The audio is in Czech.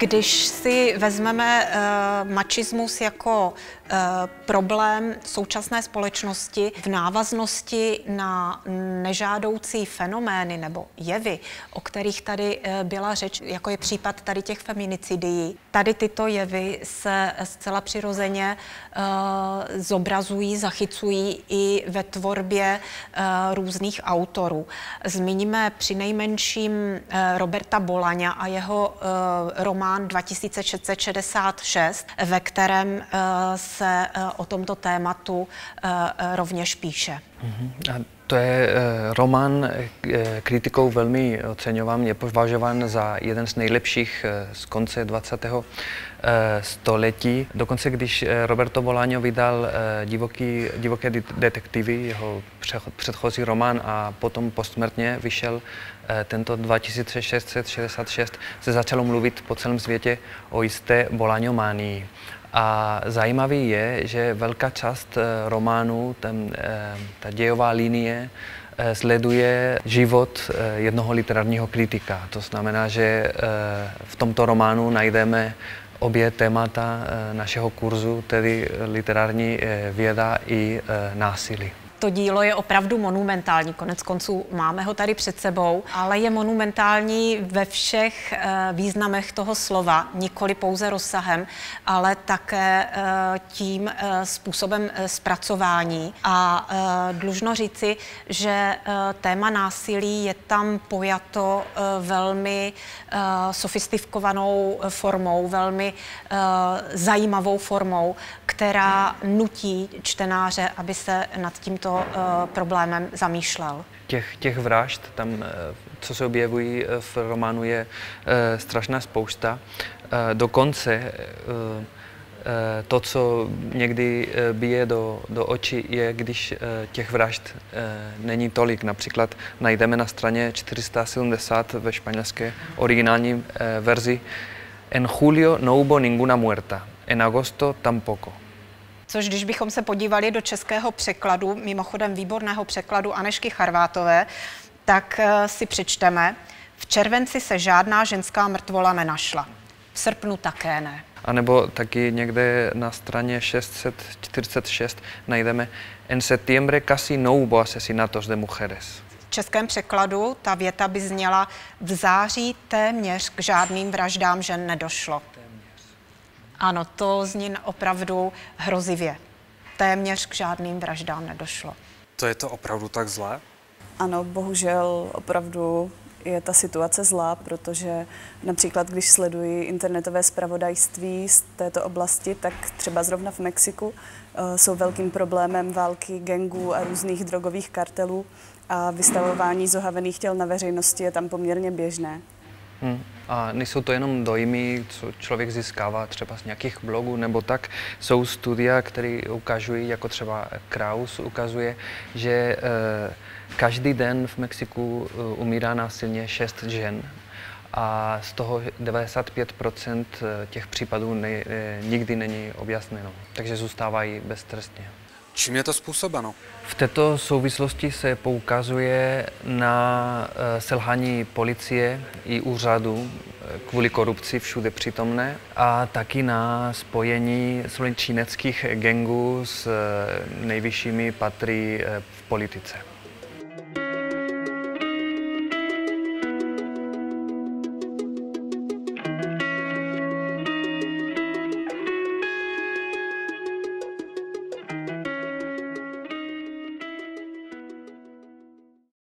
Když si vezmeme mačismus jako problém současné společnosti v návaznosti na nežádoucí fenomény nebo jevy, o kterých tady byla řeč, jako je případ tady těch feminicidií, tady tyto jevy se zcela přirozeně zobrazují, zachycují i ve tvorbě různých autorů. Zmíníme přinejmenším Roberta Bolaňa a jeho román 2666, ve kterém se o tomto tématu rovněž píše. A to je román kritikou velmi oceňován, je považován za jeden z nejlepších z konce 20. století. Dokonce když Roberto Bolaño vydal Divoké detektivy, jeho předchozí román, a potom posmrtně vyšel tento 2666, se začalo mluvit po celém světě o jisté Bolañomanii. A zajímavý je, že velká část románu, ta dějová linie, sleduje život jednoho literárního kritika. To znamená, že v tomto románu najdeme obě témata našeho kurzu, tedy literární věda i násilí. To dílo je opravdu monumentální, konec konců máme ho tady před sebou, ale je monumentální ve všech významech toho slova, nikoli pouze rozsahem, ale také tím způsobem zpracování. A dlužno říci, že téma násilí je tam pojato velmi sofistikovanou formou, velmi zajímavou formou, která nutí čtenáře, aby se nad tímto problémem zamýšlel. Těch vražd, tam, co se objevují v románu, je strašná spousta. Dokonce to, co někdy bije do očí, je, když těch vražd není tolik. Například najdeme na straně 470 ve španělské originální verzi: En julio no hubo ninguna muerta, en agosto tampoco. Což když bychom se podívali do českého překladu, mimochodem výborného překladu Anežky Charvátové, tak si přečteme: v červenci se žádná ženská mrtvola nenašla. V srpnu také ne. A nebo taky někde na straně 646 najdeme: En septiembre casi no hubo asesinatos de mujeres. V českém překladu ta věta by zněla: v září téměř k žádným vraždám žen nedošlo. Ano, to zní opravdu hrozivě. Téměř k žádným vraždám nedošlo. To je to opravdu tak zlé? Ano, bohužel opravdu je ta situace zlá, protože například, když sleduji internetové zpravodajství z této oblasti, tak třeba zrovna v Mexiku jsou velkým problémem války gangů a různých drogových kartelů a vystavování zohavených těl na veřejnosti je tam poměrně běžné. A nejsou to jenom dojmy, co člověk získává třeba z nějakých blogů nebo tak. Jsou studia, které ukazují, jako třeba Kraus ukazuje, že každý den v Mexiku umírá násilně 6 žen a z toho 95% těch případů nikdy není objasněno, takže zůstávají beztrestně. Čím je to způsobeno? V této souvislosti se poukazuje na selhání policie i úřadů kvůli korupci všude přítomné a taky na spojení zločineckých gangů s nejvyššími patry v politice.